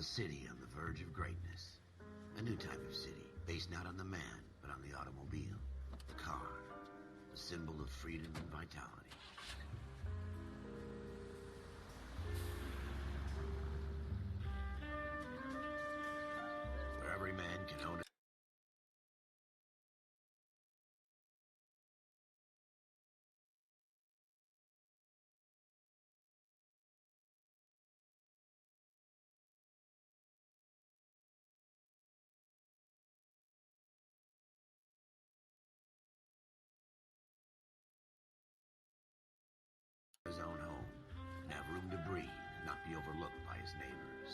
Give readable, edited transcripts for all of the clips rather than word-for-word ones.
A city on the verge of greatness. A new type of city, based not on the man, but on the automobile. The car. The symbol of freedom and vitality. Where every man can own his own home and have room to breathe and not be overlooked by his neighbors.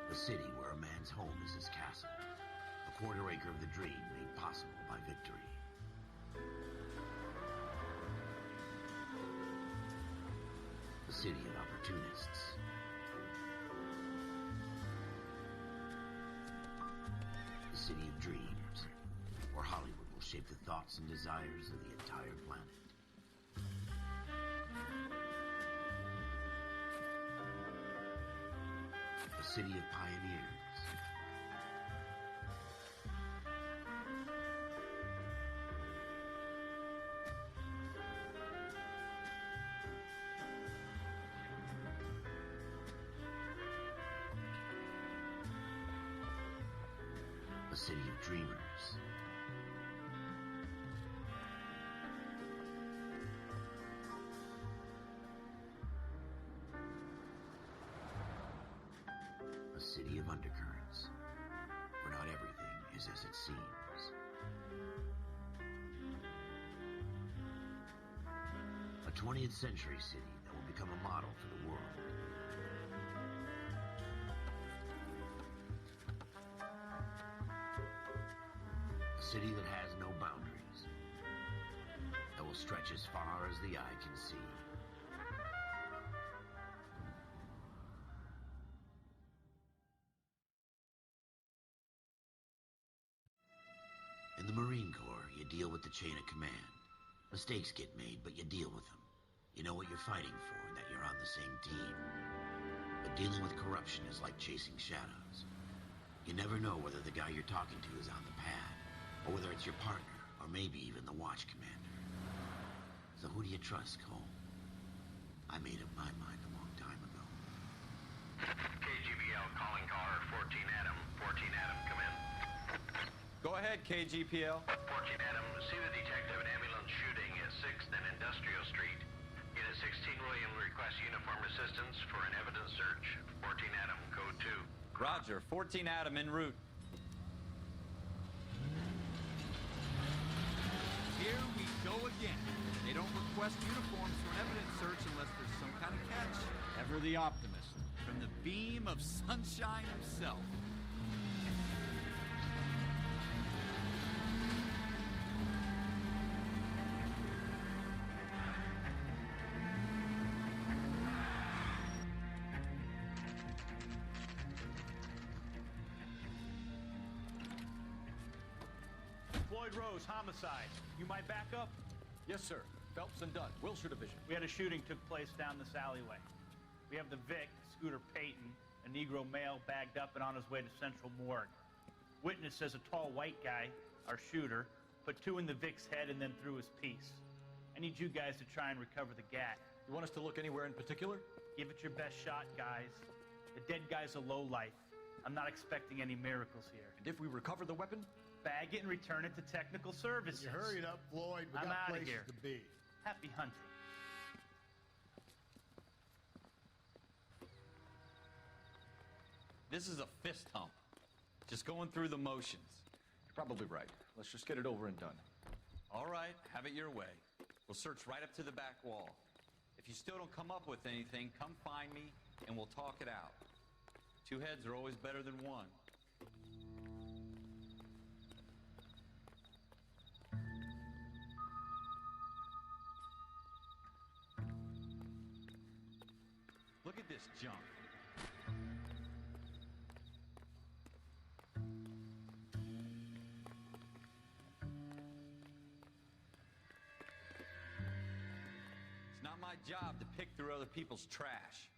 The city where a man's home is his castle, a quarter acre of the dream made possible by victory. The city of opportunists. The city of dreams, where Hollywood will shape the thoughts and desires of the entire planet. A city of pioneers. A city of dreamers. A city of undercurrents, where not everything is as it seems. A 20th century city that will become a model for the world. A city that has no boundaries, that will stretch as far as the eye can see. In the Marine Corps, you deal with the chain of command. Mistakes get made, but you deal with them. You know what you're fighting for and that you're on the same team. But dealing with corruption is like chasing shadows. You never know whether the guy you're talking to is on the pad, or whether it's your partner, or maybe even the watch commander. So who do you trust, Cole? I made up my mind a long time ago. KGBL calling caller 14 Adam. 14 Adam, come in. Go ahead, KGPL. 14 Adam, see the detective in ambulance shooting at 6th and Industrial Street. Unit 16 William requests uniform assistance for an evidence search. 14 Adam, code 2. Roger, 14 Adam en route. Here we go again. They don't request uniforms for an evidence search unless there's some kind of catch. Ever the optimist, from the beam of sunshine himself. Floyd Rose, homicide. You might back up? Yes, sir. Phelps and Dunn, Wilshire Division. We had a shooting took place down this alleyway. We have the Vic, Scooter Payton, a Negro male bagged up and on his way to Central Morgue. Witness says a tall white guy, our shooter, put 2 in the Vic's head and then threw his piece. I need you guys to try and recover the gat. You want us to look anywhere in particular? Give it your best shot, guys. The dead guy's a lowlife. I'm not expecting any miracles here. And if we recover the weapon? Bag it and return it to technical services. You hurry it up, Floyd. We I'm got outta places here. to be. Happy hunting. This is a fist hump. Just going through the motions. You're probably right. Let's just get it over and done. All right, have it your way. We'll search right up to the back wall. If you still don't come up with anything, come find me and we'll talk it out. 2 heads are always better than 1. Look at this junk. It's not my my job to pick through other people's trash.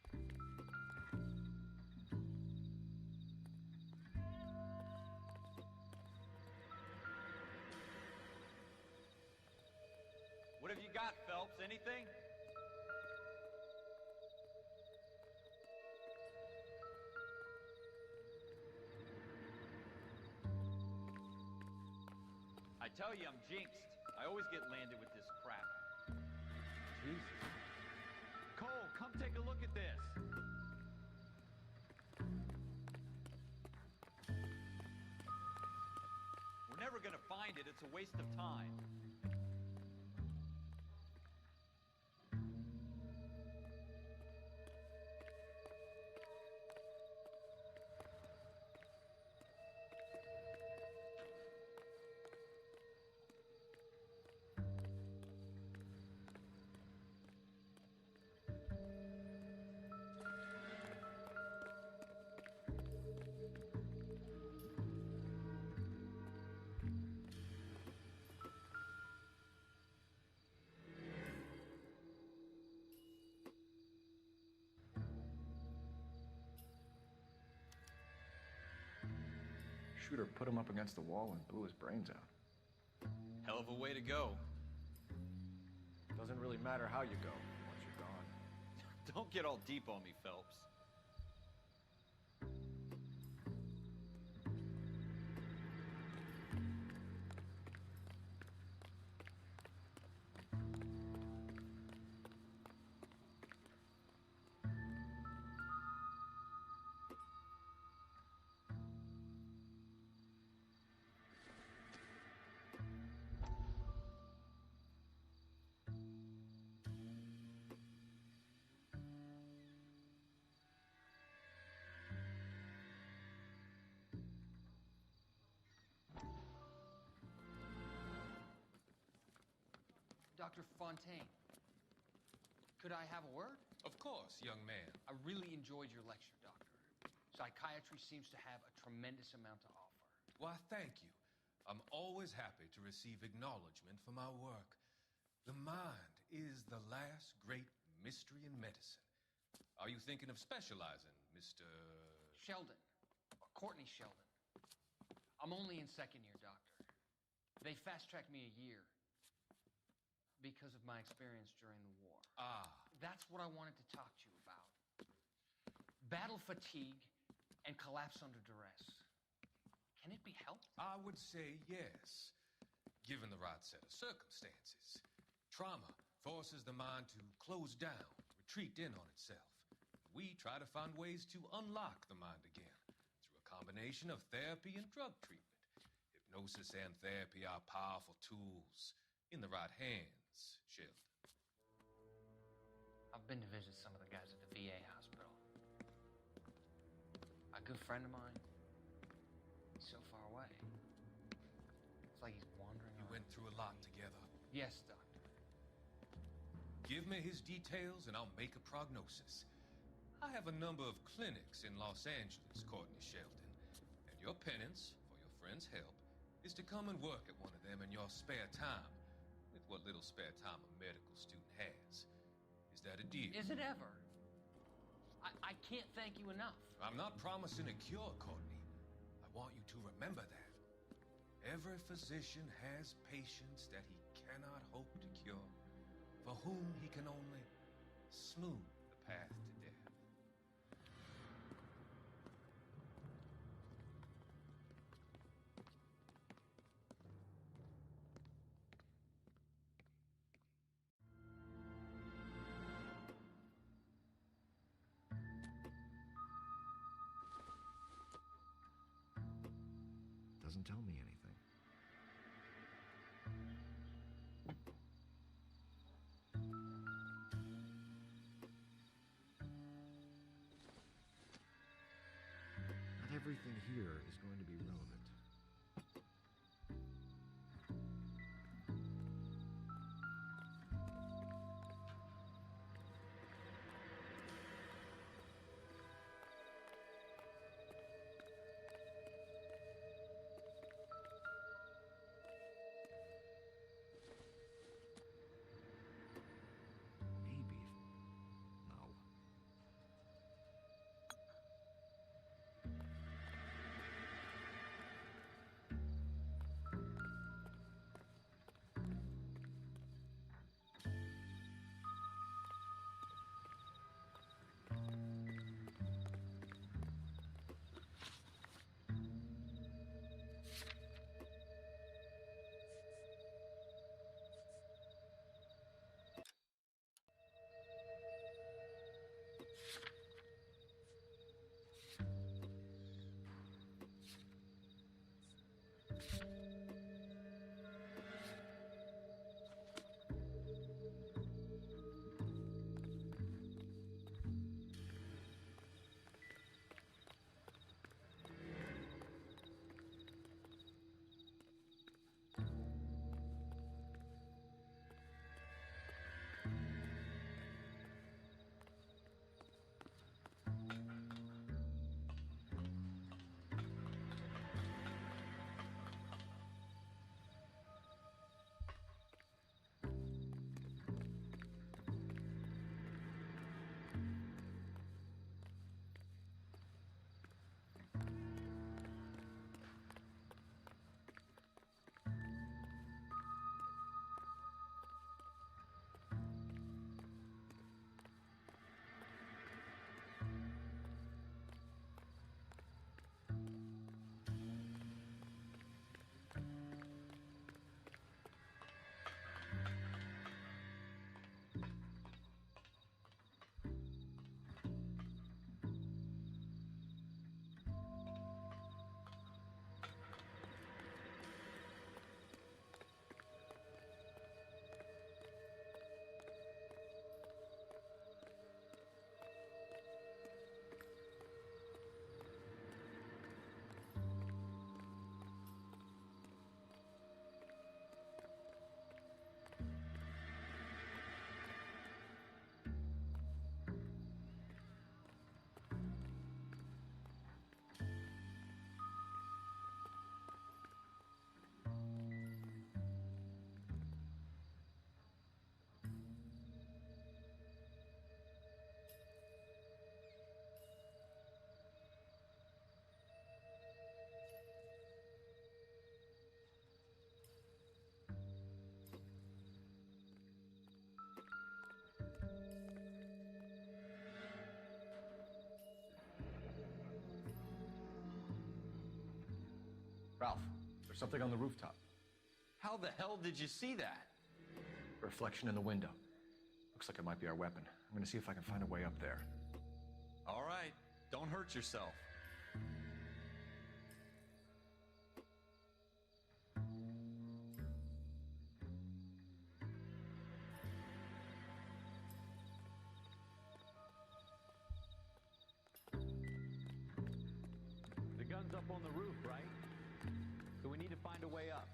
What have you got, Phelps? Anything? I tell you, I'm jinxed. I always get landed with this crap. Jesus. Cole, come take a look at this. We're never gonna find it. It's a waste of time. Shooter put him up against the wall and blew his brains out. Hell of a way to go. Doesn't really matter how you go once you're gone. Don't get all deep on me, Phelps. Dr. Fontaine, could I have a word? Of course, young man. I really enjoyed your lecture, Doctor. Psychiatry seems to have a tremendous amount to offer. Why, thank you. I'm always happy to receive acknowledgement for my work. The mind is the last great mystery in medicine. Are you thinking of specializing, Mr. Sheldon, or Courtney Sheldon. I'm only in second year, Doctor. They fast-tracked me a year because of my experience during the war. Ah. That's what I wanted to talk to you about. Battle fatigue and collapse under duress. Can it be helped? I would say yes, given the right set of circumstances. Trauma forces the mind to close down, retreat in on itself. We try to find ways to unlock the mind again through a combination of therapy and drug treatment. Hypnosis and therapy are powerful tools in the right hands, Sheldon. I've been to visit some of the guys at the VA hospital. A good friend of mine, he's so far away. It's like he's wandering You around. went through a lot together. Yes, Doctor. Give me his details and I'll make a prognosis. I have a number of clinics in Los Angeles, Courtney Sheldon, and your penance, for your friend's help, is to come and work at one of them in your spare time, with what little spare time a medical student has. Is that a deal? Is it ever? I can't thank you enough. I'm not promising a cure, Courtney. I want you to remember that. Every physician has patients that he cannot hope to cure, for whom he can only smooth the path to death. Doesn't tell me anything. Not everything here is going to be relevant. Maybe if Ralph, there's something on the rooftop. How the hell did you see that? A reflection in the window. Looks like it might be our weapon. I'm gonna see if I can find a way up there. All right, don't hurt yourself. The gun's up on the roof, right? So we need to find a way up.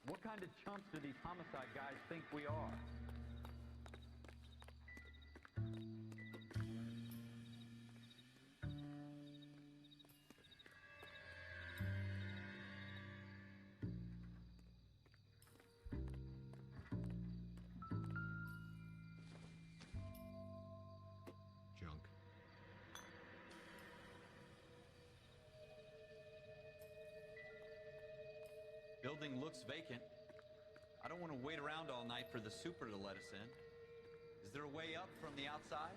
What kind of chumps do these homicide guys think we are? Junk. Building looks vacant. I don't want to wait around all night for the super to let us in. Is there a way up from the outside?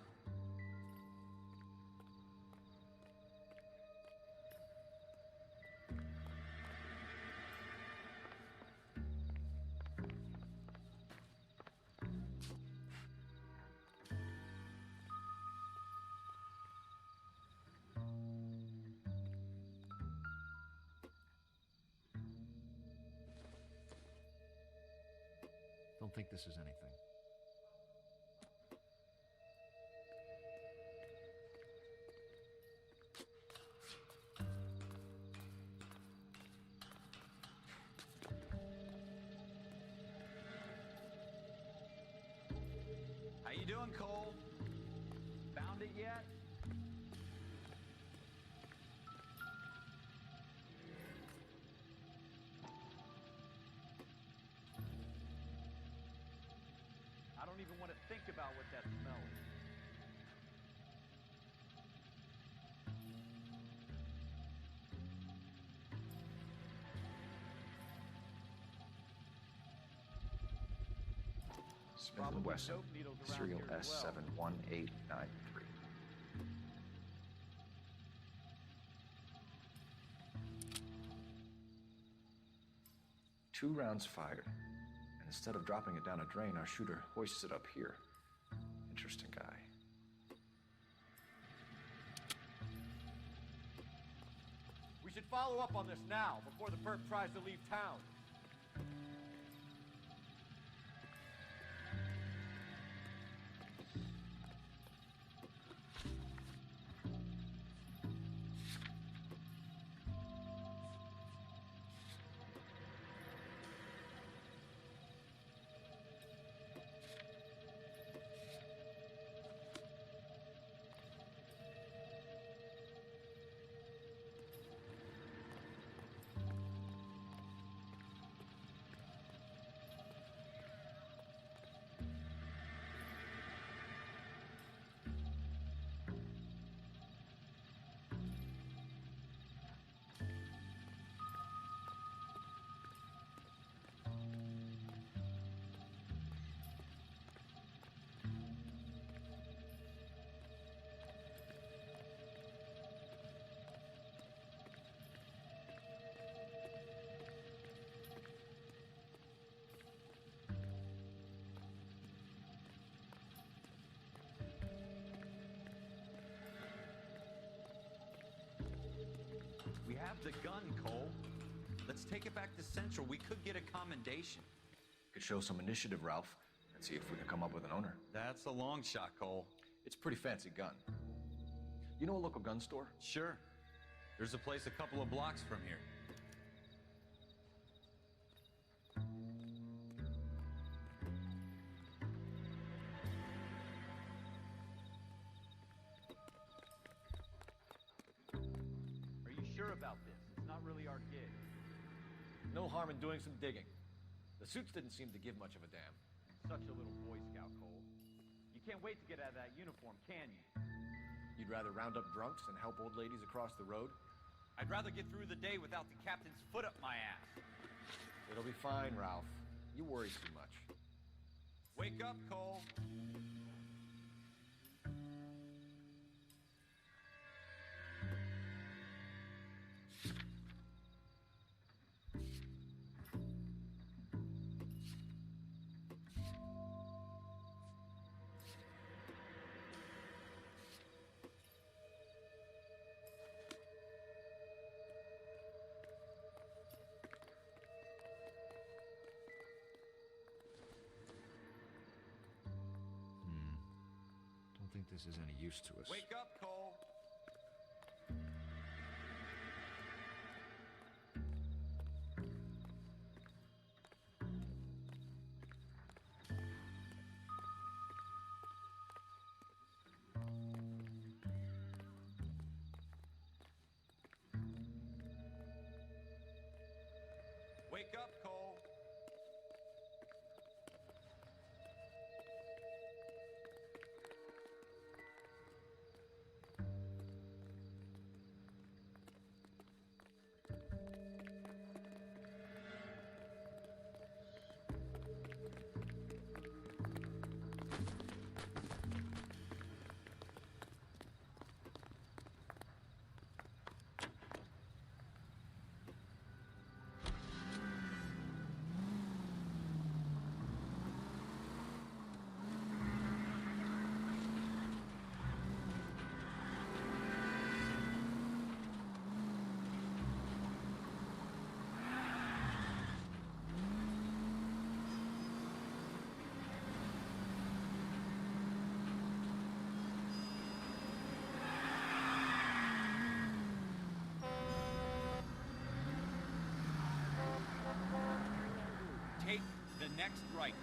Don't think this is anything. How you doing, Cole? Found it yet? I don't even want to think about what that smell is. Smith & Wesson, dope needles around serial here as well. S71893. Two rounds fired. And instead of dropping it down a drain, our shooter hoists it up here. Interesting guy. We should follow up on this now, before the perp tries to leave town. We have the gun, Cole. Let's take it back to Central. We could get a commendation. Could show some initiative, Ralph, and see if we can come up with an owner. That's a long shot, Cole. It's a pretty fancy gun. You know a local gun store? Sure. There's a place a couple of blocks from here. Are you sure about this? It's not really our gig. No harm in doing some digging. The suits didn't seem to give much of a damn. Such a little Boy Scout, Cole. You can't wait to get out of that uniform, can you? You'd rather round up drunks than help old ladies across the road? I'd rather get through the day without the captain's foot up my ass. It'll be fine, Ralph. You worry too much. Wake up, Cole. Don't think this is any use to us. Wake up, Cole. Wake up, Cole. Take the next right.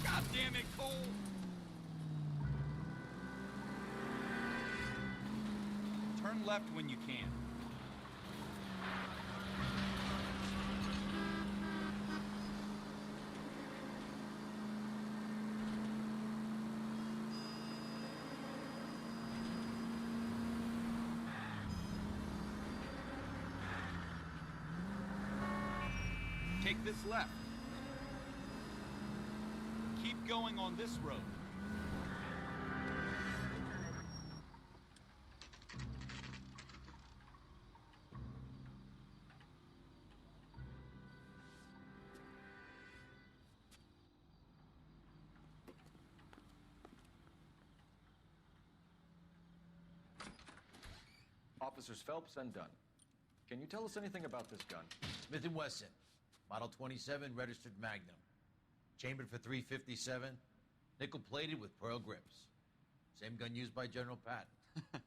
God damn it, Cole! Turn left when you can. Take this left. Keep going on this road. Officers Phelps and Dunn. Can you tell us anything about this gun? Smith & Wesson, Model 27, registered Magnum. Chambered for .357, nickel-plated with pearl grips. Same gun used by General Patton.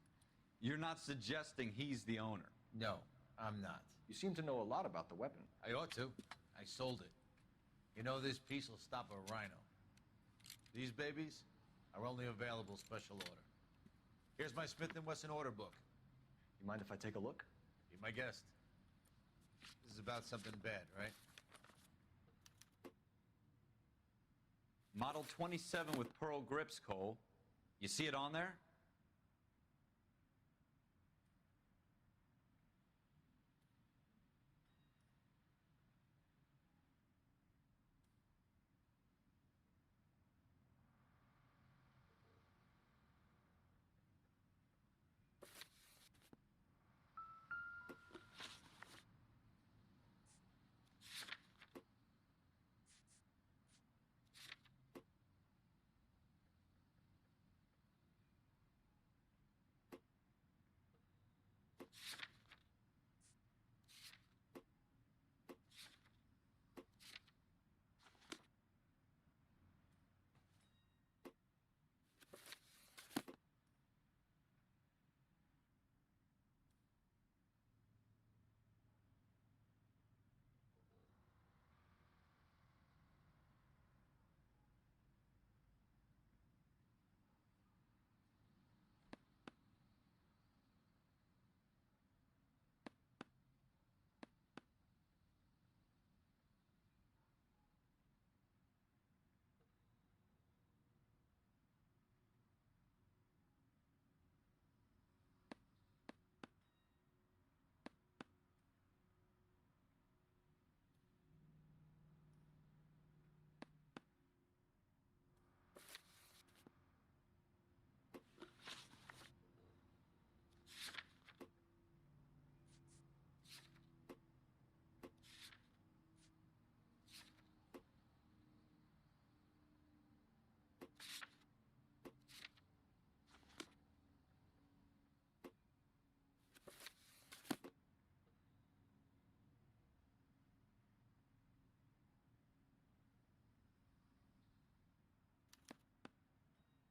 You're not suggesting he's the owner. No, I'm not. You seem to know a lot about the weapon. I ought to. I sold it. You know, this piece will stop a rhino. These babies are only available special order. Here's my Smith & Wesson order book. You mind if I take a look? Be my guest. This is about something bad, right? Model 27 with pearl grips, Cole. You see it on there?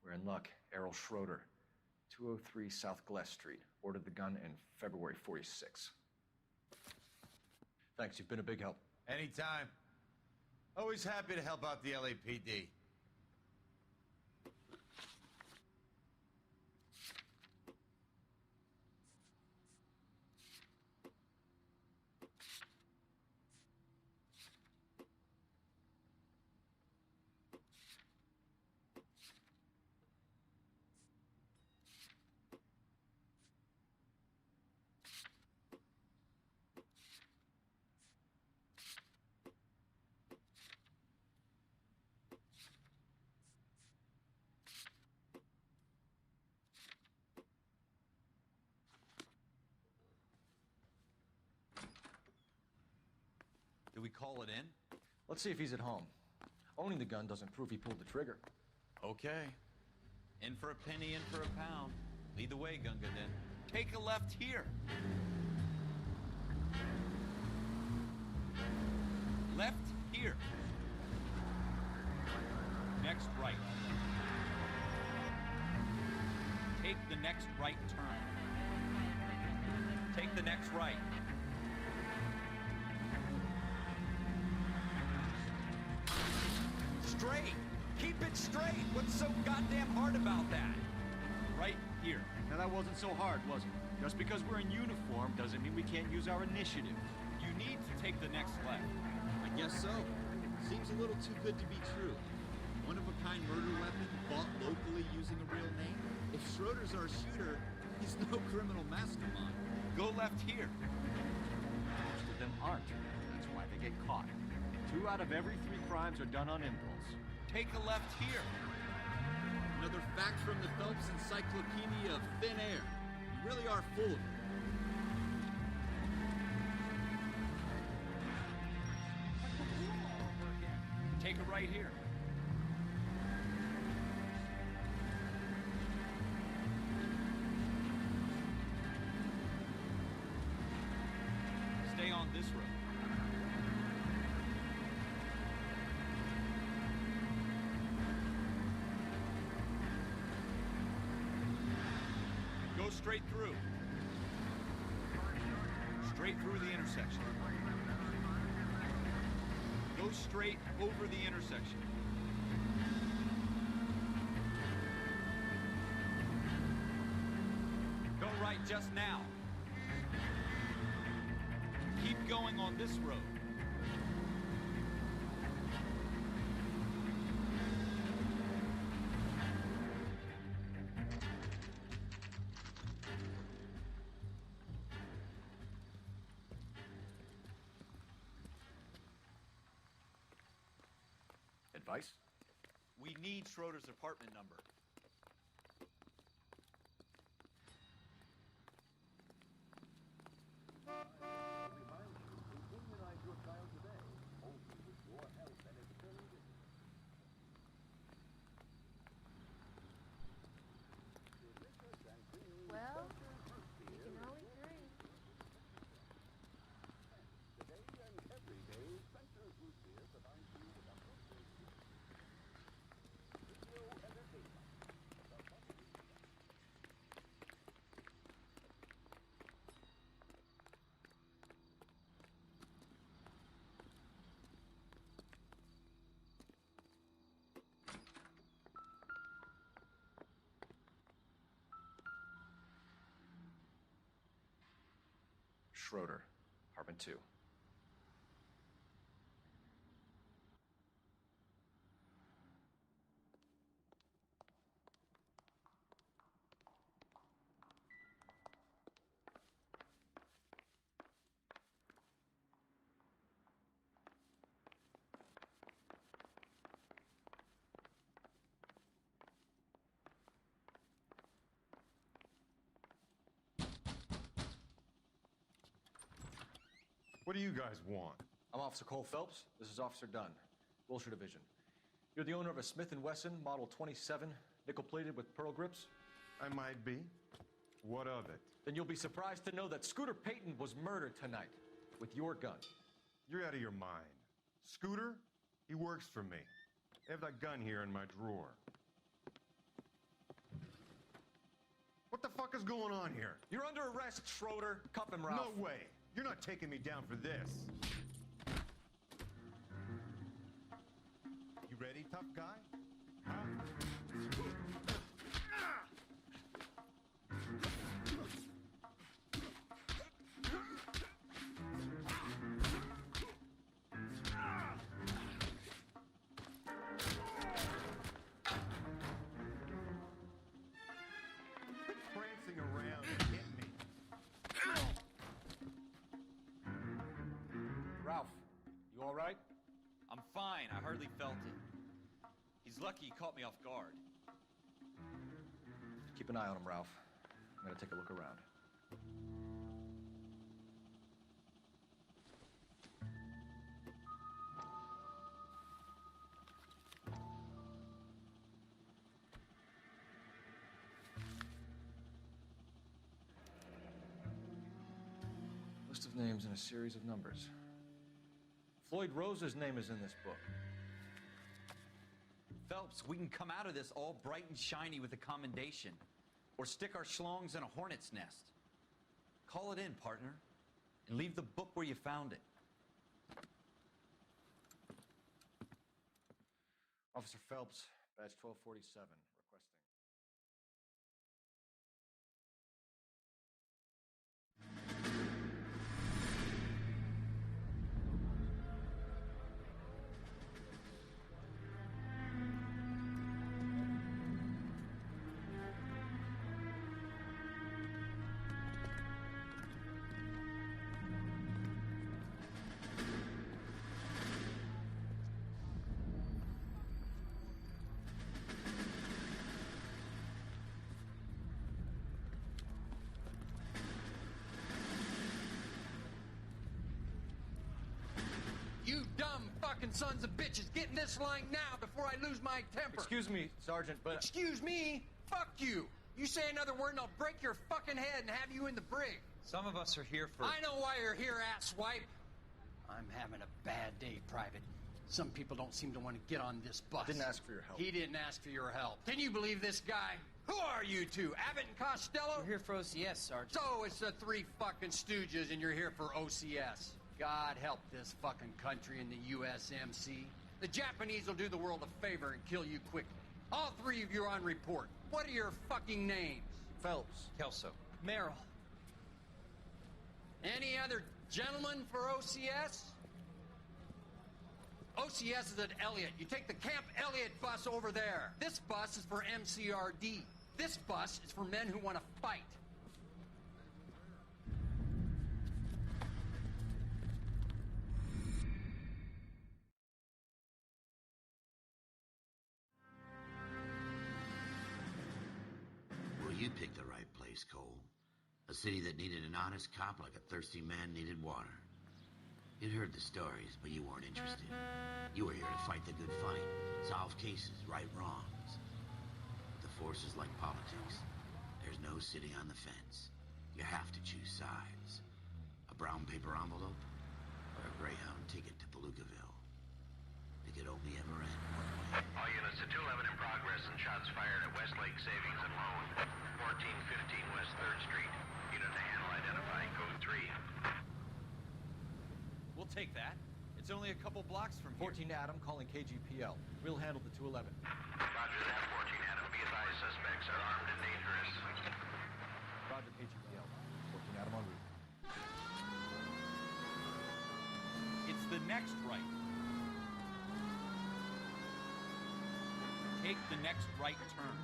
We're in luck. Errol Schroeder, 203 South Glass Street. Ordered the gun in February 46. Thanks, you've been a big help. Anytime. Always happy to help out the LAPD. Do we call it in? Let's see if he's at home. Owning the gun doesn't prove he pulled the trigger. Okay. In for a penny, in for a pound. Lead the way, Gunga Din. Take a left here. Left here. Next right. Take the next right turn. Take the next right. Straight! Keep it straight! What's so goddamn hard about that? Right here. Now that wasn't so hard, was it? Just because we're in uniform doesn't mean we can't use our initiative. You need to take the next left. I guess so. Seems a little too good to be true. One-of-a-kind murder weapon bought locally using a real name? If Schroeder's our shooter, he's no criminal mastermind. Go left here. Most of them aren't. That's why they get caught. 2 out of every 3 crimes are done on impulse. Take a left here. Another fact from the Phelps Encyclopedia of Thin Air. You really are full of it. Take a right here. Stay on this road. Go straight through. Straight through the intersection. Go straight over the intersection. Go right just now. Keep going on this road. Advice? We need Schroeder's apartment number. Well, you can always drink. Schroeder, apartment 2. What do you guys want? I'm Officer Cole Phelps. This is Officer Dunn, Wilshire Division. You're the owner of a Smith & Wesson Model 27, nickel-plated with pearl grips? I might be. What of it? Then you'll be surprised to know that Scooter Payton was murdered tonight with your gun. You're out of your mind. Scooter? He works for me. I have that gun here in my drawer. What the fuck is going on here? You're under arrest, Schroeder. Cuff him, Ralph. No way. You're not taking me down for this. You ready, tough guy? Huh? Quit prancing around and hit me. Ralph, you all right? I'm fine. I hardly felt it. He's lucky he caught me off guard. Keep an eye on him, Ralph. I'm gonna take a look around. List of names and a series of numbers. Floyd Rose's name is in this book. Phelps, we can come out of this all bright and shiny with a commendation. Or stick our schlongs in a hornet's nest. Call it in, partner. And leave the book where you found it. Officer Phelps, badge 1247, requesting. You dumb fucking sons of bitches, get in this line now before I lose my temper. Excuse me, Sergeant, but... Excuse me? Fuck you. You say another word and I'll break your fucking head and have you in the brig. Some of us are here for... I know why you're here, asswipe. I'm having a bad day, Private. Some people don't seem to want to get on this bus. Didn't ask for your help. He didn't ask for your help. Can you believe this guy? Who are you two? Abbott and Costello? We're here for OCS, Sergeant. So it's the three fucking stooges and you're here for OCS. God help this fucking country and the USMC. The Japanese will do the world a favor and kill you quickly. All three of you are on report. What are your fucking names? Phelps. Kelso. Merrill. Any other gentlemen for OCS? OCS is at Elliott. You take the Camp Elliott bus over there. This bus is for MCRD. This bus is for men who want to fight. Well, you picked the right place, Cole. A city that needed an honest cop like a thirsty man needed water. You'd heard the stories, but you weren't interested. You were here to fight the good fight, solve cases, right wrongs. But the force is like politics. There's no sitting on the fence. You have to choose sides. A brown paper envelope or a Greyhound ticket to Palookaville. It could only ever end one way. All units to 211 in progress and shots fired at Westlake Savings and Loan, 1415 West 3rd Street. Unit to handle identifying code 3. We'll take that. It's only a couple blocks from here. 14 Adam calling KGPL. We'll handle the 211. Roger that, 14 Adam. Be advised, suspects are armed and dangerous. Roger, KGPL. 14 Adam en route. It's the next right. Take the next right turn.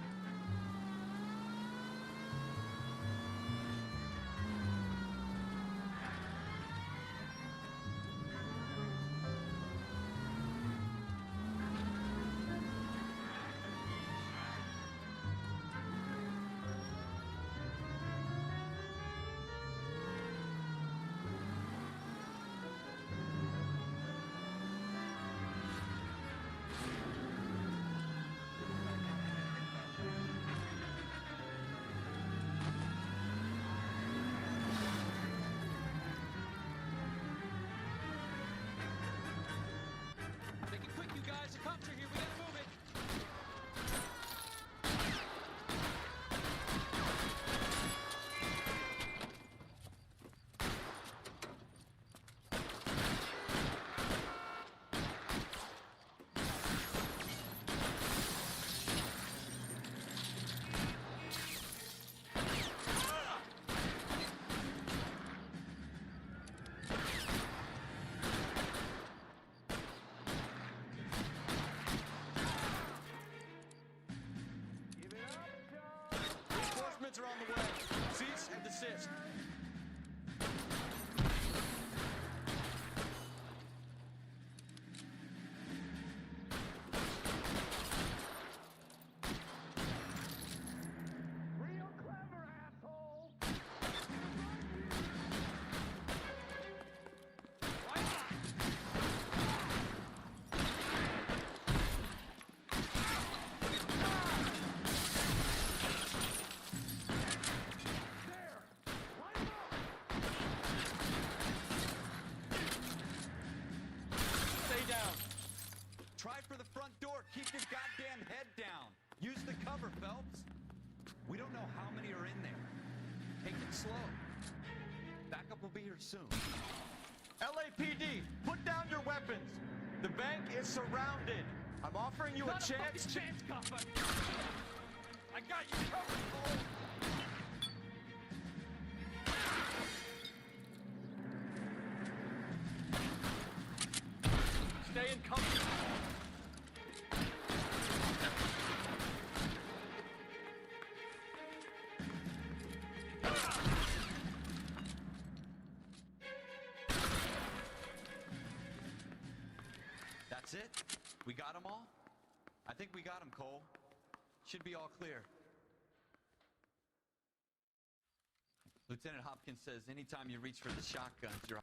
Heads are on the way. Cease and desist. Real clever, asshole! Why not? Stay down. Try for the front door. Keep your goddamn head down. Use the cover, Phelps. We don't know how many are in there. Take it slow. Backup will be here soon. LAPD, put down your weapons. The bank is surrounded. I'm offering you a chance. Chance, copper. I got you covered, Cole. Stay in cover. That's it? We got them all? I think we got them, Cole. Should be all clear. Lieutenant Hopkins says anytime you reach for the shotguns, you're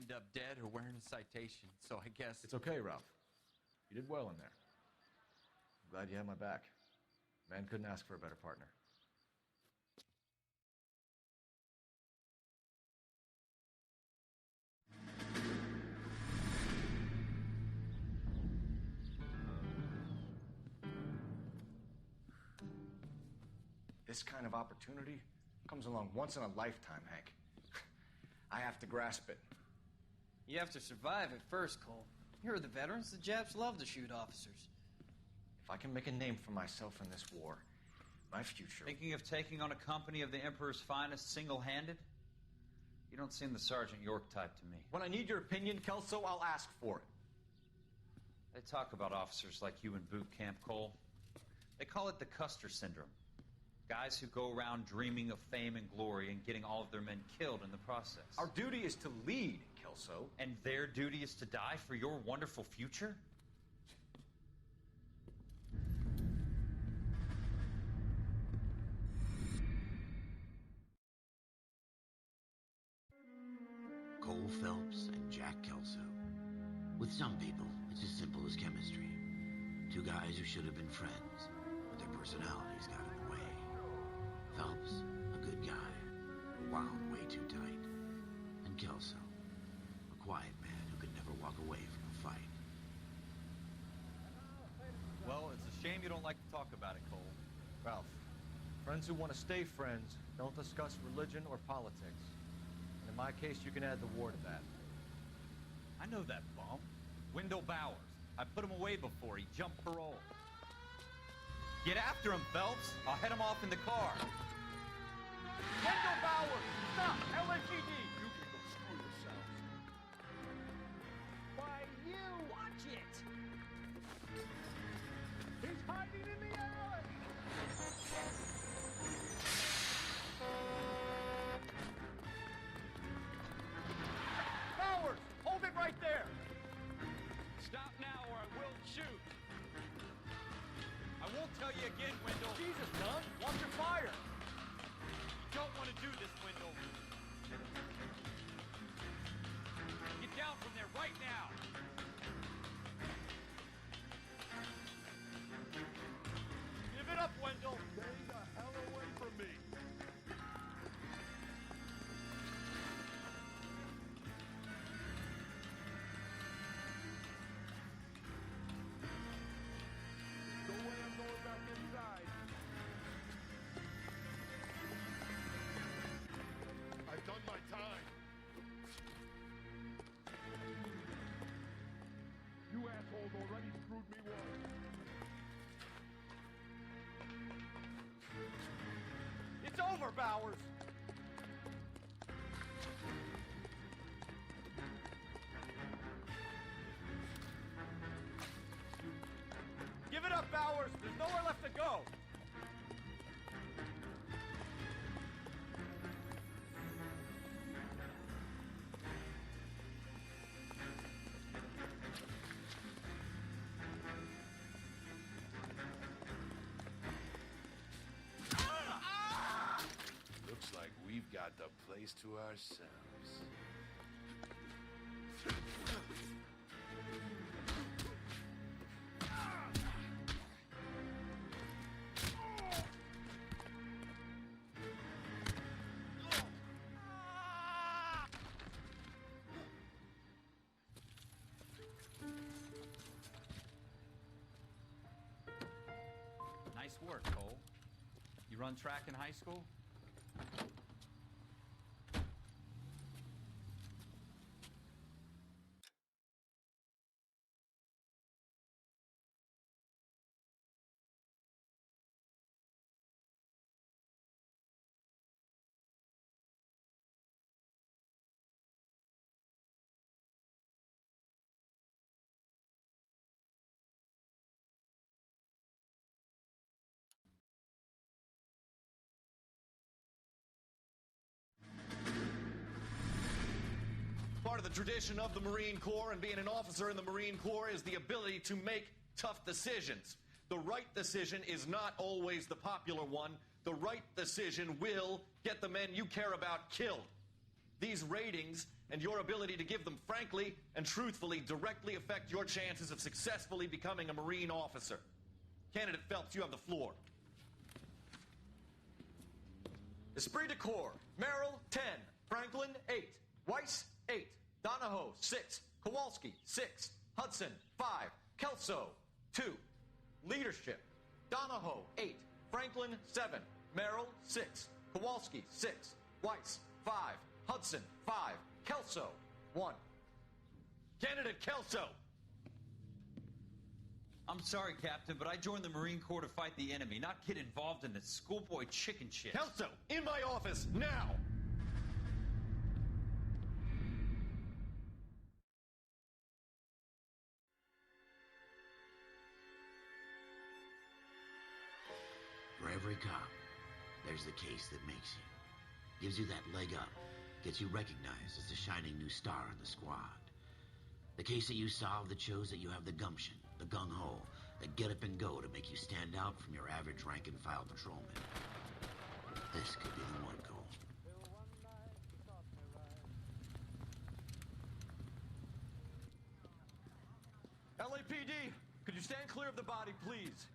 end up dead or wearing a citation, so I guess... It's okay, Ralph. You did well in there. I'm glad you had my back. Man couldn't ask for a better partner. This kind of opportunity comes along once in a lifetime, Hank. I have to grasp it. You have to survive at first, Cole. Here are the veterans. The Japs love to shoot officers. If I can make a name for myself in this war, my future... Thinking of taking on a company of the Emperor's finest single-handed? You don't seem the Sergeant York type to me. When I need your opinion, Kelso, I'll ask for it. They talk about officers like you in boot camp, Cole. They call it the Custer Syndrome. Guys who go around dreaming of fame and glory and getting all of their men killed in the process. Our duty is to lead, Kelso. And their duty is to die for your wonderful future? Cole Phelps and Jack Kelso. With some people, it's as simple as chemistry. Two guys who should have been friends, but their personalities got in the way. Phelps, a good guy, wound way too tight. And Kelso, a quiet man who could never walk away from a fight. Well, it's a shame you don't like to talk about it, Cole. Ralph, friends who want to stay friends don't discuss religion or politics. And in my case, you can add the war to that. I know that bum. Wendell Bowers. I put him away before. He jumped parole. Get after him, Phelps. I'll head him off in the car. Wendell Bowers! Stop! LAPD! You can go screw yourselves. Why, you! Watch it! He's hiding in the alley! Bowers! Hold it right there! Stop now or I will shoot! I won't tell you again, Wendell. Jesus, Dunn! Watch your fire! You don't want to do this, Wendell. Get down from there right now. Give it up, Wendell! Stay the hell away from me! No way I'm going back inside. I've done my time. You assholes already screwed me once. It's over, Bowers! Give it up, Bowers! There's nowhere left to go! Looks like we've got the place to ourselves. Nice work, Cole. You run track in high school? Part of the tradition of the Marine Corps and being an officer in the Marine Corps is the ability to make tough decisions. The right decision is not always the popular one. The right decision will get the men you care about killed. These ratings and your ability to give them frankly and truthfully directly affect your chances of successfully becoming a Marine officer. Candidate Phelps, you have the floor. Esprit de Corps, Merrill, 10. Franklin, 8. Weiss, 8. Donahoe, 6. Kowalski, 6. Hudson, 5. Kelso, 2. Leadership, Donahoe, 8. Franklin, 7. Merrill, 6. Kowalski, 6. Weiss, 5. Hudson, 5. Kelso, 1. Candidate Kelso! I'm sorry, Captain, but I joined the Marine Corps to fight the enemy, not get involved in this schoolboy chicken shit. Kelso, in my office, now! For every cop, there's the case that makes you. Gives you that leg up. Gets you recognized as the shining new star in the squad. The case that you solve that shows that you have the gumption, the gung-ho, the get up and go to make you stand out from your average rank-and-file patrolman. This could be the one, Cole. LAPD, could you stand clear of the body, please?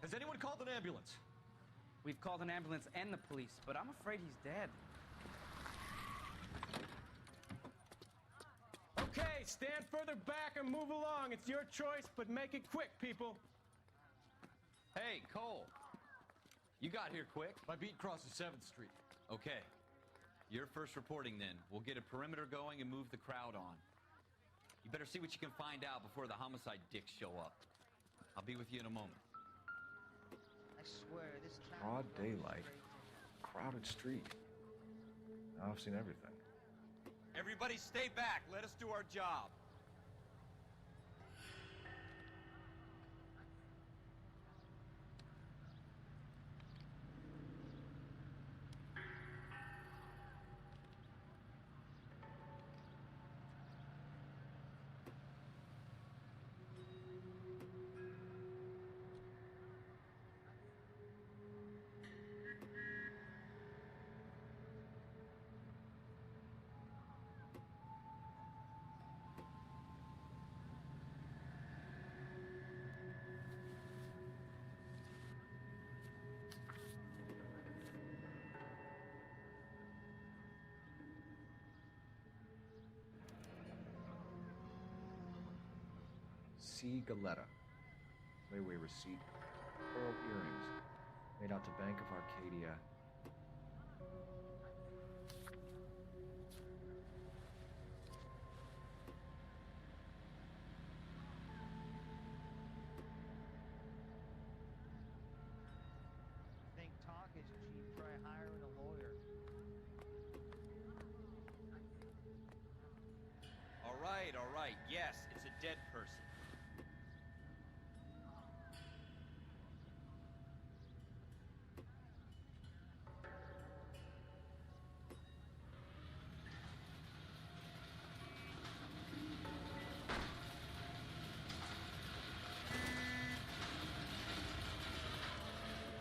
Has anyone called an ambulance? We've called an ambulance and the police, but I'm afraid he's dead. Okay, stand further back and move along. It's your choice, but make it quick, people. Hey, Cole. You got here quick. My beat crosses 7th Street. Okay. You're first reporting then. We'll get a perimeter going and move the crowd on. You better see what you can find out before the homicide dicks show up. I'll be with you in a moment. I swear, this town... Broad daylight. Crowded street. Now I've seen everything. Everybody stay back. Let us do our job. C. Galetta. Layaway receipt. Pearl earrings. Made out to Bank of Arcadia. Think talk is cheap, try hiring a lawyer. All right. Yes, it's a dead person.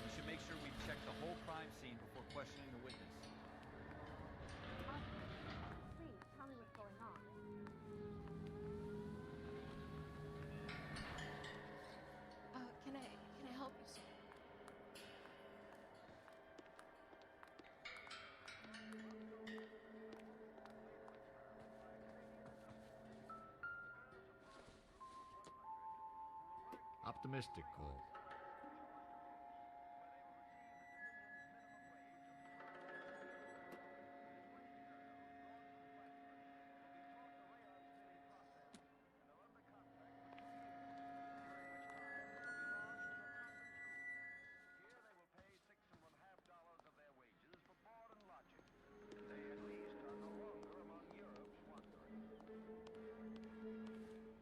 We should make sure we check the whole crime scene before questioning the witness. Please, tell me what's going on. Can I help you, sir? Optimistic, Cole.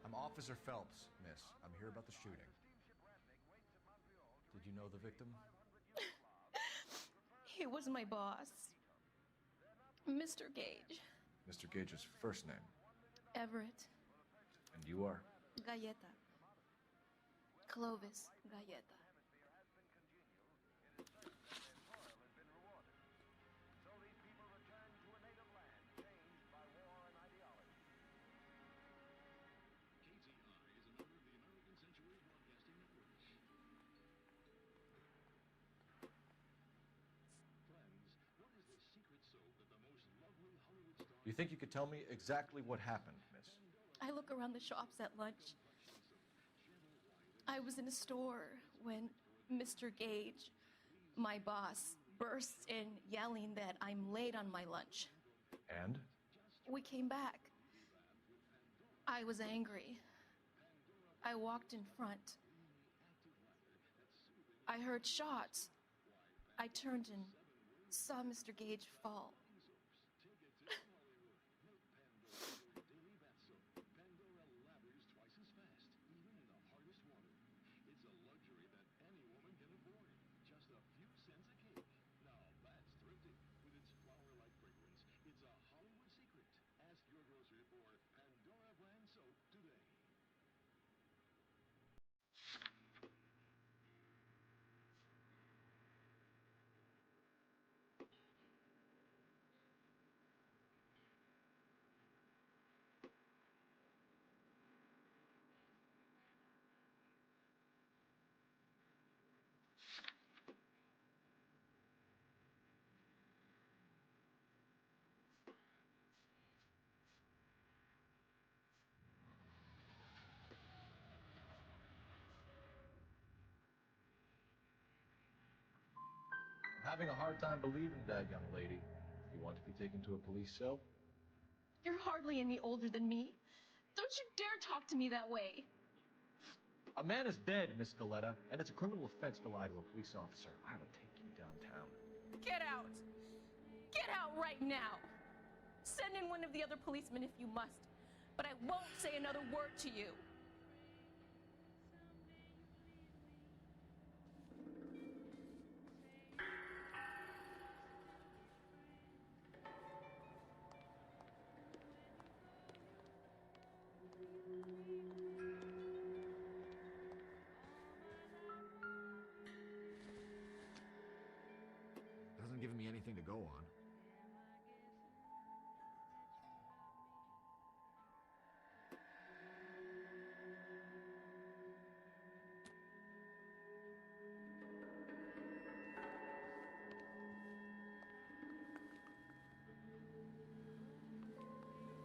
I'm Officer Phelps, miss. I'm here about the shooting. Did you know the victim? He was my boss. Mr. Gage. Mr. Gage's first name. Everett. And you are? Galleta. Clovis Galleta. You think you could tell me exactly what happened, miss? I look around the shops at lunch. I was in a store when Mr. Gage, my boss, bursts in yelling that I'm late on my lunch. And? We came back. I was angry. I walked in front. I heard shots. I turned and saw Mr. Gage fall. I'm having a hard time believing that, young lady. You want to be taken to a police cell? You're hardly any older than me. Don't you dare talk to me that way. A man is dead, Miss Galetta, and it's a criminal offense to lie to a police officer. I will take you downtown. Get out! Get out right now! Send in one of the other policemen if you must, but I won't say another word to you. Doesn't give me anything to go on.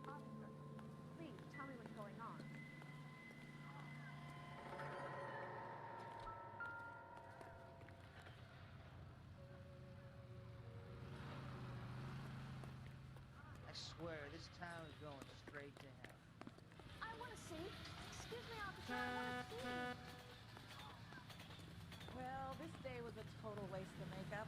Officer, please tell me what's going on. I swear, this town is going straight to hell. I want to see. Excuse me, officer, I want to see. Well, this day was a total waste of makeup.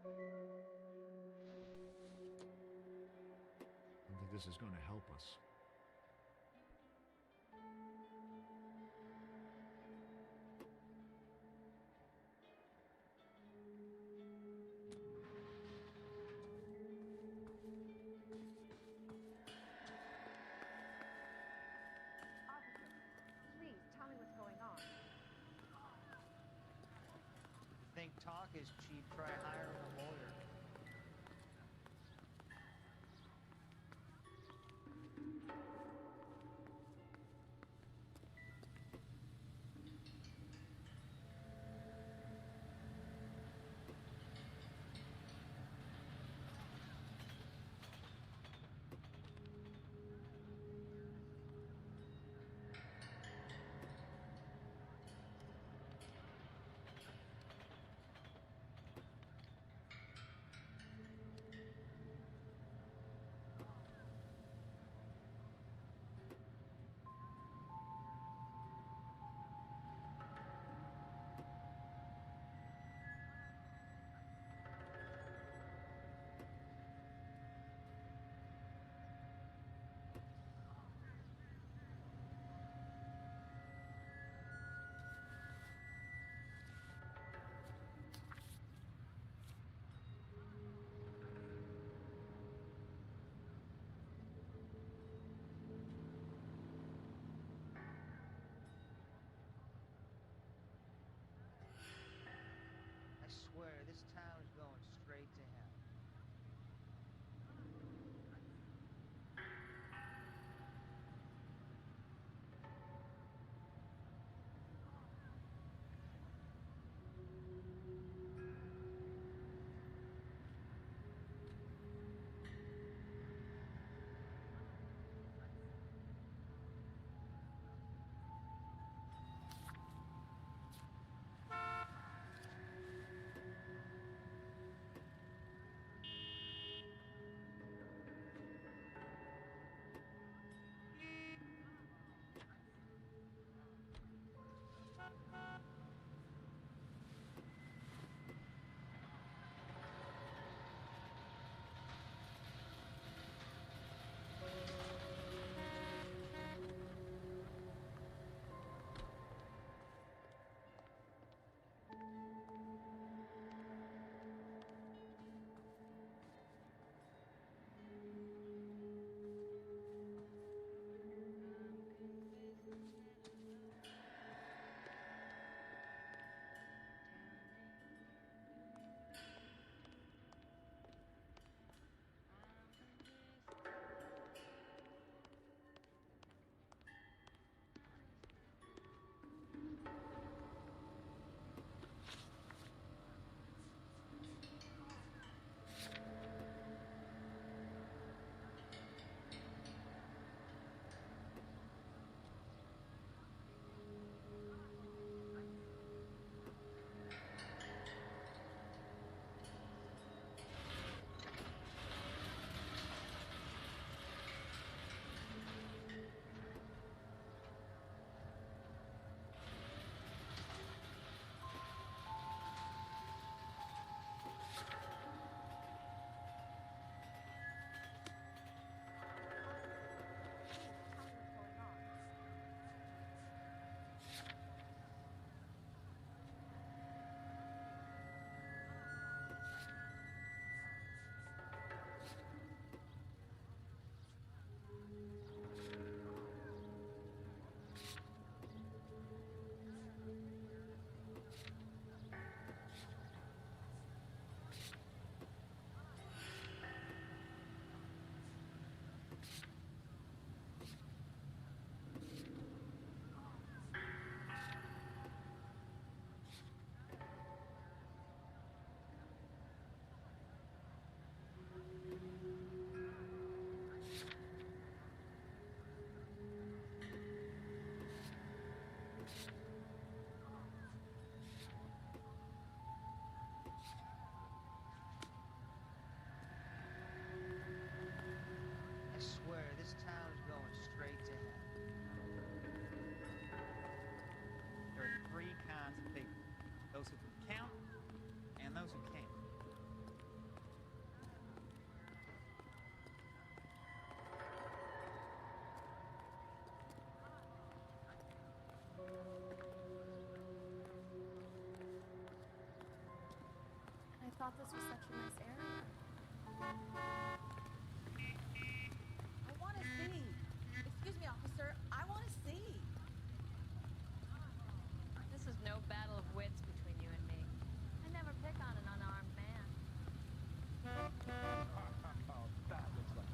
I don't think this is going to help us. Officer, please tell me what's going on. Think talk is cheap, try hiring a lawyer. thought this was such a nice area. I want to see. Excuse me, officer. I want to see. This is no battle of wits between you and me. I never pick on an unarmed man. That looks like...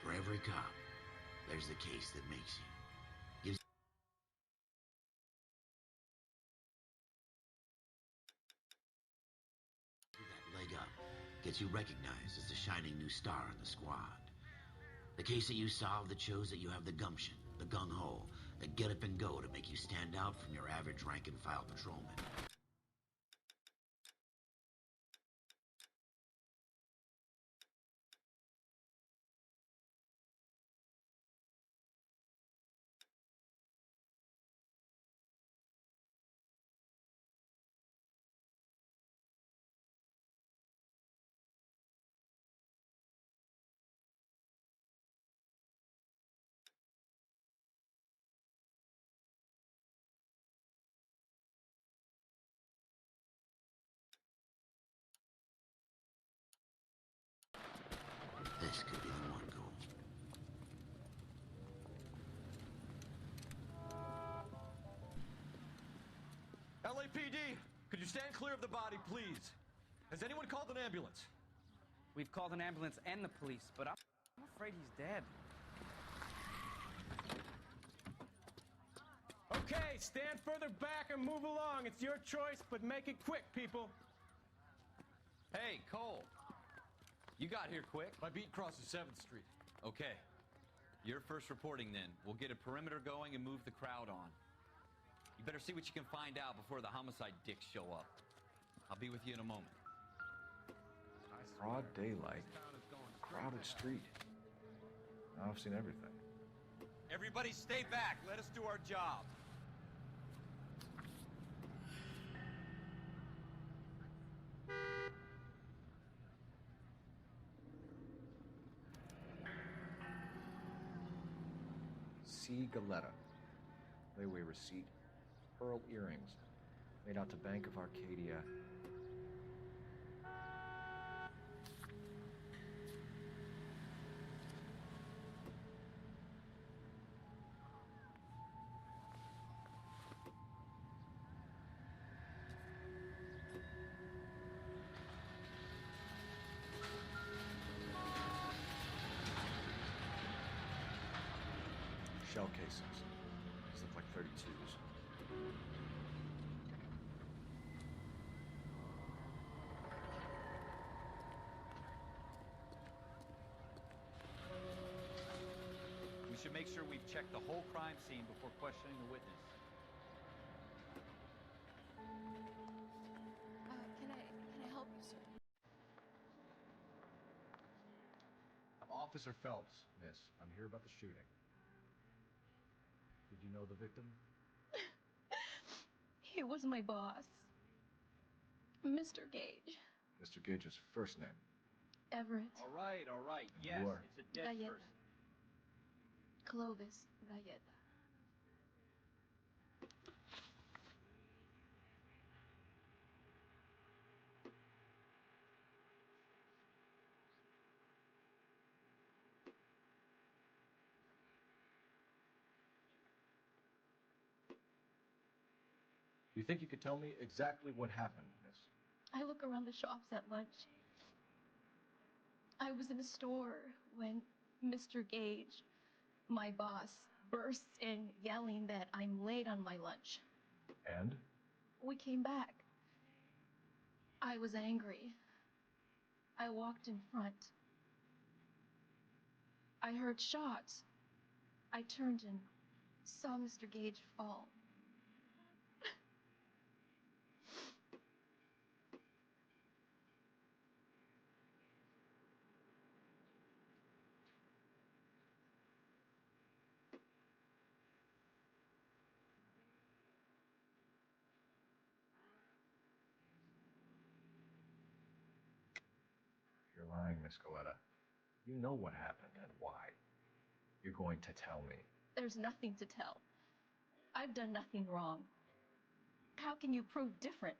For every cop, there's the case that makes you. Gives you that leg up, gets you recognized as the shining new star in the squad. The case that you solve that shows that you have the gumption, the gung-ho, the get up and go to make you stand out from your average rank-and-file patrolman. This could be the one goal. LAPD, could you stand clear of the body, please? Has anyone called an ambulance? We've called an ambulance and the police, but I'm afraid he's dead. Okay, stand further back and move along. It's your choice, but make it quick, people. Hey, Cole. You got here quick. My beat crosses 7th Street. Okay. You're first reporting then. We'll get a perimeter going and move the crowd on. You better see what you can find out before the homicide dicks show up. I'll be with you in a moment. Broad daylight. Crowded street. Now I've seen everything. Everybody stay back. Let us do our job. C. Galetta. Layaway receipt. Pearl earrings. Made out to Bank of Arcadia. shell casings. These look like 32s. We should make sure we've checked the whole crime scene before questioning the witness. Can I help you, sir? I'm Officer Phelps, miss. I'm here about the shooting. Did you know the victim? He was my boss, Mr. Gage. Mr. Gage's first name. Everett. All right. Yes, You are? it's a dead Galleta. person. Clovis Galleta. Do you think you could tell me exactly what happened, miss? I look around the shops at lunch. I was in a store when Mr. Gage, my boss, bursts in yelling that I'm late on my lunch. And? We came back. I was angry. I walked in front. I heard shots. I turned and saw Mr. Gage fall. You're lying, Miss Galleta. You know what happened and why. You're going to tell me. There's nothing to tell. I've done nothing wrong. How can you prove different?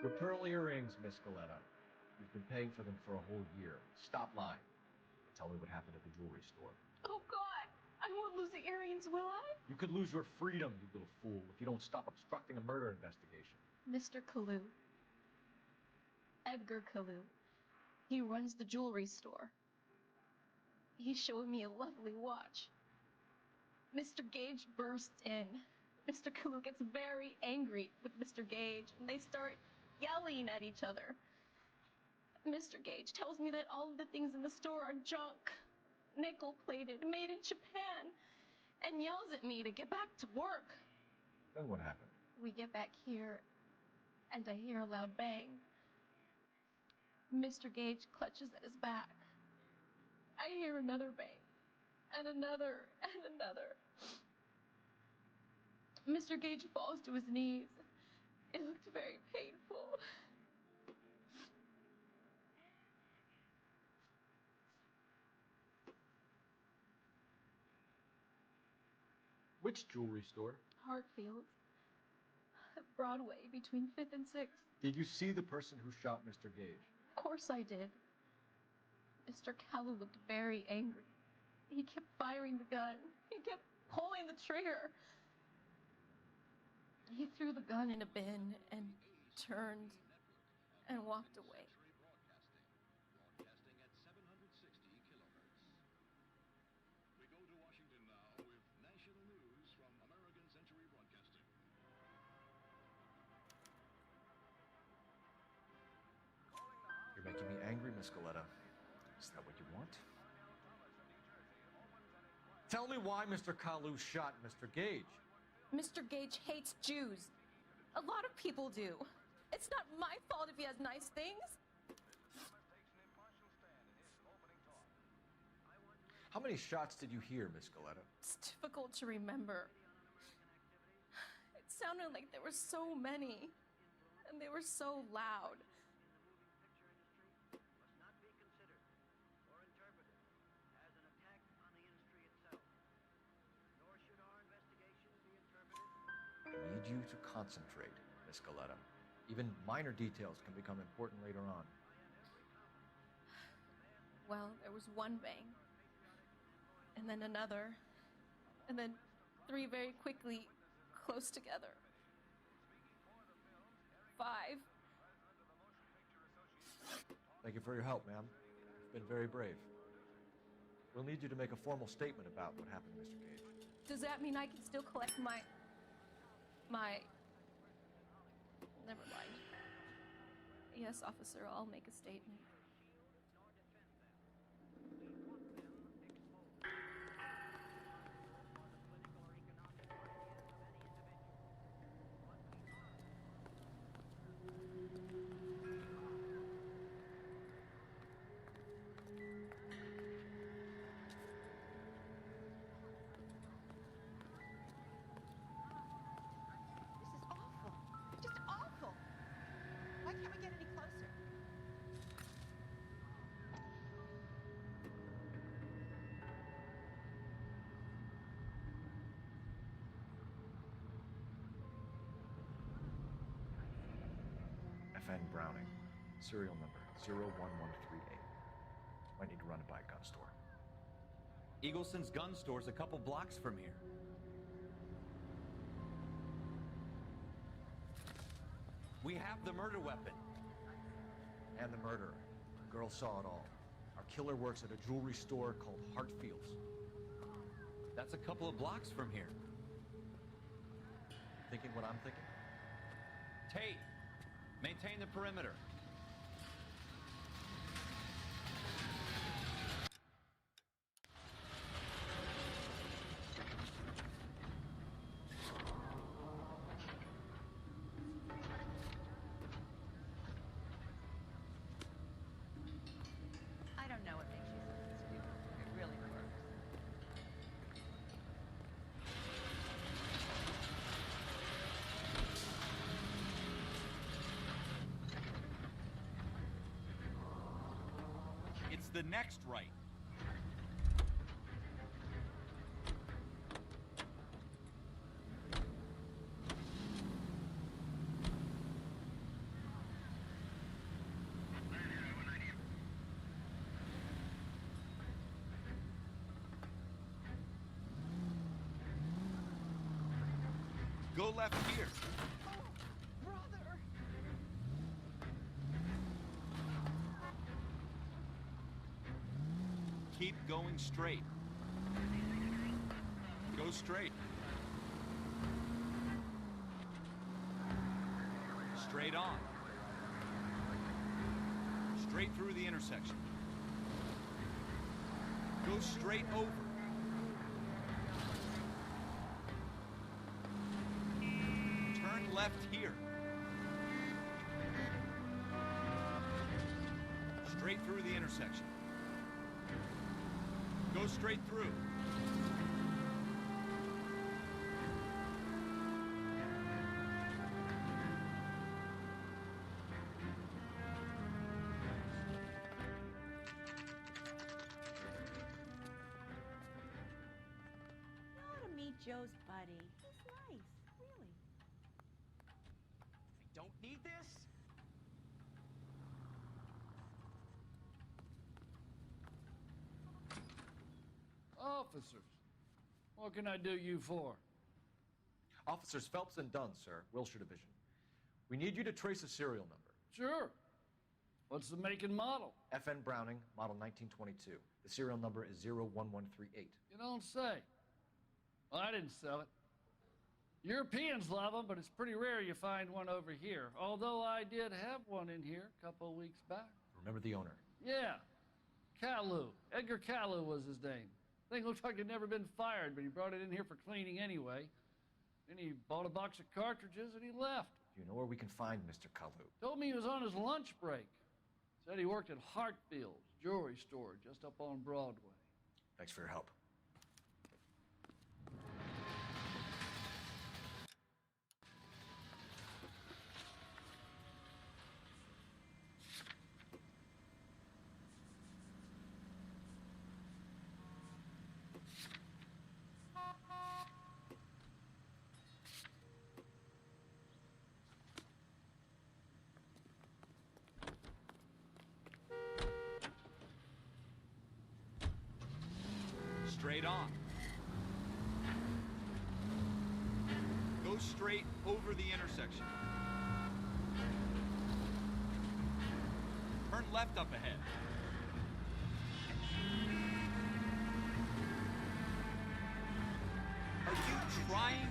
Your pearl earrings, Miss Galleta. You've been paying for them for a whole year. Stop lying. Tell me what happened at the jewelry store. Oh, God! I won't lose the earrings, will I? You could lose your freedom, you little fool, if you don't stop obstructing a murder investigation. Mr. Kalu. Edgar Kalu. He runs the jewelry store. He showed me a lovely watch. Mr. Gage bursts in. Mr. Kalu gets very angry with Mr. Gage, and they start yelling at each other. Mr. Gage tells me that all of the things in the store are junk, nickel-plated, made in Japan, and yells at me to get back to work. Then what happened? We get back here, and I hear a loud bang. Mr. Gage clutches at his back. I hear another bang, and another, and another. Mr. Gage falls to his knees. It looked very painful. Which jewelry store? Hartfield. Broadway, between 5th and 6th. Did you see the person who shot Mr. Gage? Of course I did. Mr. Kalu looked very angry. He kept firing the gun. He kept pulling the trigger. He threw the gun in a bin and turned and walked away. We go to Washington now with national news from American Century Broadcasting. You're making me angry, Miss Galleta. Is that what you want? Tell me why Mr. Kalu shot Mr. Gage. Mr. Gage hates Jews. A lot of people do. It's not my fault if he has nice things. How many shots did you hear, Miss Galleta? It's difficult to remember. It sounded like there were so many, and they were so loud. I need you to concentrate, Miss Galleta. Even minor details can become important later on. Well, there was one bang, and then another, and then 3 very quickly, close together. 5. Thank you for your help, ma'am. If Been very brave. We'll need you to make a formal statement about what happened to Mr. Gage. Does that mean I can still collect my... Never mind. Yes, officer, I'll make a statement. FN Browning, serial number 01138. Might need to run it by a gun store. Eagleson's gun store's a couple blocks from here. We have the murder weapon. And the murderer. The girl saw it all. Our killer works at a jewelry store called Hartfield's. That's a couple of blocks from here. Thinking what I'm thinking? Tate, maintain the perimeter. I don't know what makes you so stupid. It really works. It's the next right. Go left here. Brother! Keep going straight. Go straight. Straight on. Straight through the intersection. Go straight over. Turn left here. Straight through the intersection. Go straight through. You ought to meet Joe's buddy. He's nice, really. I don't need this? Officers, what can I do you for? Officers Phelps and Dunn, sir, Wilshire Division. We need you to trace a serial number. Sure. What's the make and model? FN Browning, model 1922. The serial number is 01138. You don't say. Well, I didn't sell it. Europeans love them, but it's pretty rare you find one over here. Although I did have one in here a couple of weeks back. Remember the owner? Yeah. Caillou. Edgar Caillou was his name. Thing looked like it'd never been fired, but he brought it in here for cleaning anyway. Then he bought a box of cartridges and he left. Do you know where we can find Mr. Caillou? Told me he was on his lunch break. Said he worked at Hartfield's jewelry store just up on Broadway. Thanks for your help. Straight on. Go straight over the intersection. Turn left up ahead. trying?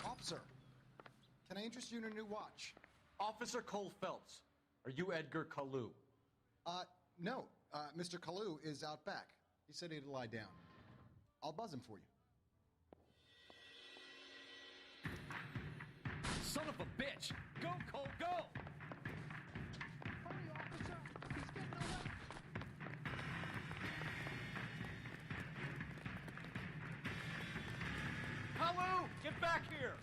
Officer, can I interest you in a new watch? Officer Cole Phelps, are you Edgar Kalu? No. Mr. Kalu is out back. He said he'd lie down. I'll buzz him for you. Son of a bitch! Go, Cole, go! Hurry, officer! He's getting away! Kalu, get back here!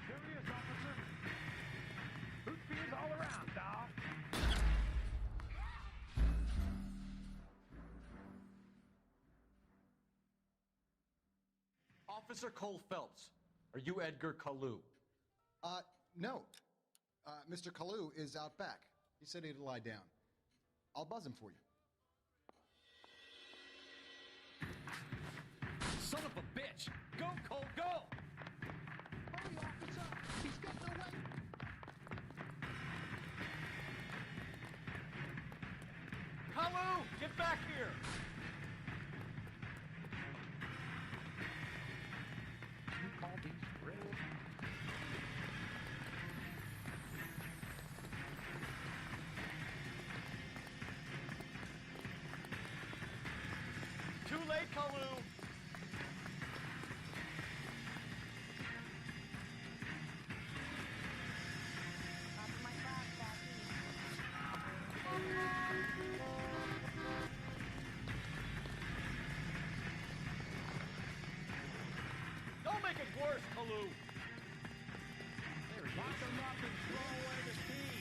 Here he is, officer. Boot feeds all around, dog. Officer Cole Phelps, are you Edgar Kalu? No. Mr. Kalu is out back. He said he'd lie down. I'll buzz him for you. Son of a bitch! Go, Cole, go! Hurry, officer! He's getting away! Kalu, get back here! You call these real? Too late, Kalu! Don't make it worse, Kalu! Lock him up and throw away the key.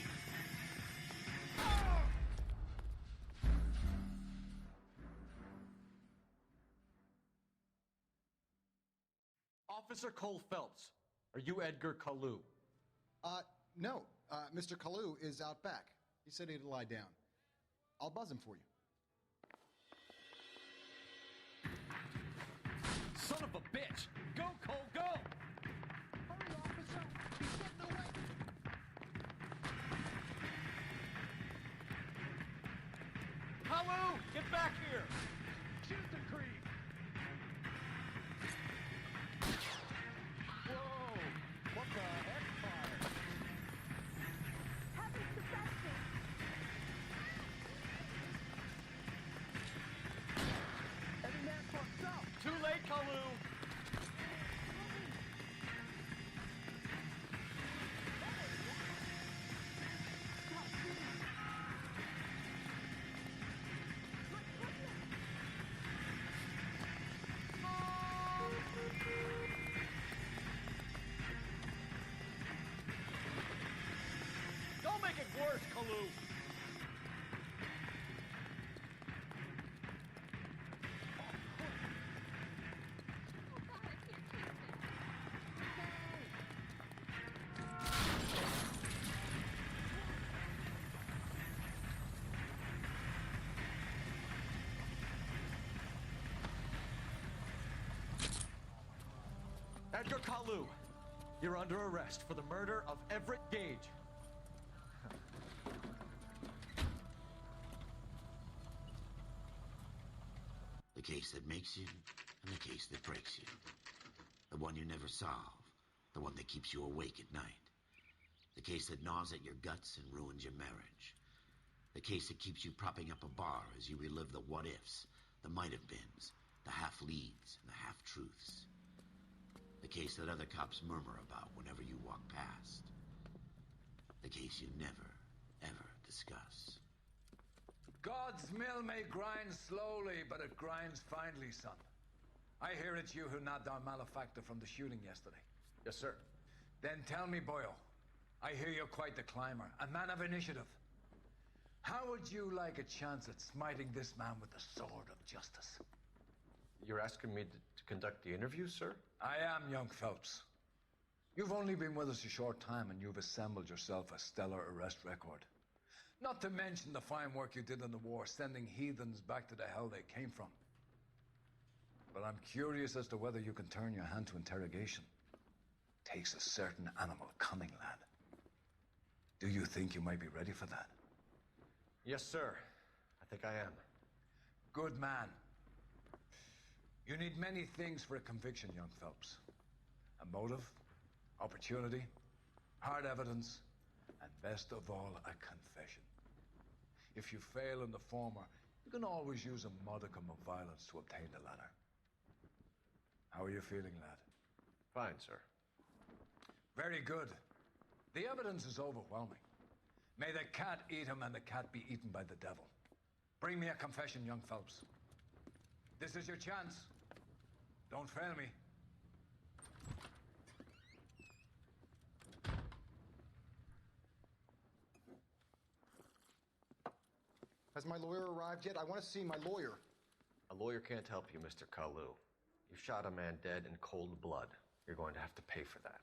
Officer Cole Phelps, are you Edgar Kalu? No. Mr. Kalu is out back. He said he'd lie down. I'll buzz him for you. Son of a bitch! Go, Cole, go! Hurry, officer! He's getting away! Kalu, get back here! Shoot the creep. Whoa! What the heck, fire? Heavens to Betsy! Every man for himself. Too late, Kalu! Don't make it worse, Kalu! Edgar Kalu, you're under arrest for the murder of Everett Gage. The case that makes you and the case that breaks you. The one you never solve. The one that keeps you awake at night. The case that gnaws at your guts and ruins your marriage. The case that keeps you propping up a bar as you relive the what-ifs, the might-have-beens, the half-leads, and the half-truths. The case that other cops murmur about whenever you walk past. The case you never, ever discuss. God's mill may grind slowly, but it grinds finely, son. I hear it's you who nabbed our malefactor from the shooting yesterday. Yes, sir. Then tell me, boyo, I hear you're quite the climber, a man of initiative. How would you like a chance at smiting this man with the sword of justice? You're asking me to conduct the interview, sir? I am, young Phelps. You've only been with us a short time and you've assembled yourself a stellar arrest record. Not to mention the fine work you did in the war, sending heathens back to the hell they came from. But I'm curious as to whether you can turn your hand to interrogation. Takes a certain animal cunning, lad. Do you think you might be ready for that? Yes, sir. I think I am. Good man. You need many things for a conviction, young Phelps. A motive, opportunity, hard evidence, and best of all, a confession. If you fail in the former, you can always use a modicum of violence to obtain the latter. How are you feeling, lad? Fine, sir. Very good. The evidence is overwhelming. May the cat eat him and the cat be eaten by the devil. Bring me a confession, young Phelps. This is your chance. Don't fail me. Has my lawyer arrived yet? I want to see my lawyer. A lawyer can't help you, Mr. Kalu. You shot a man dead in cold blood. You're going to have to pay for that.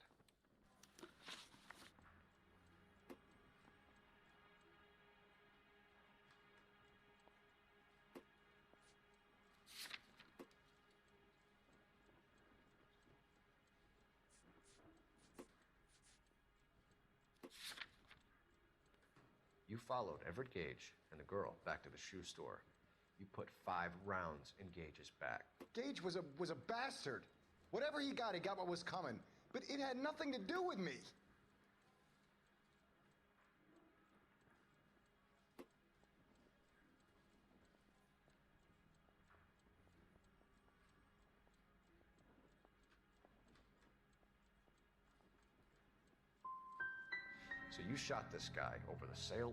You followed Everett Gage and the girl back to the shoe store. You put 5 rounds in Gage's back. Gage was a bastard. Whatever he got what was coming. But it had nothing to do with me. So you shot this guy over the sale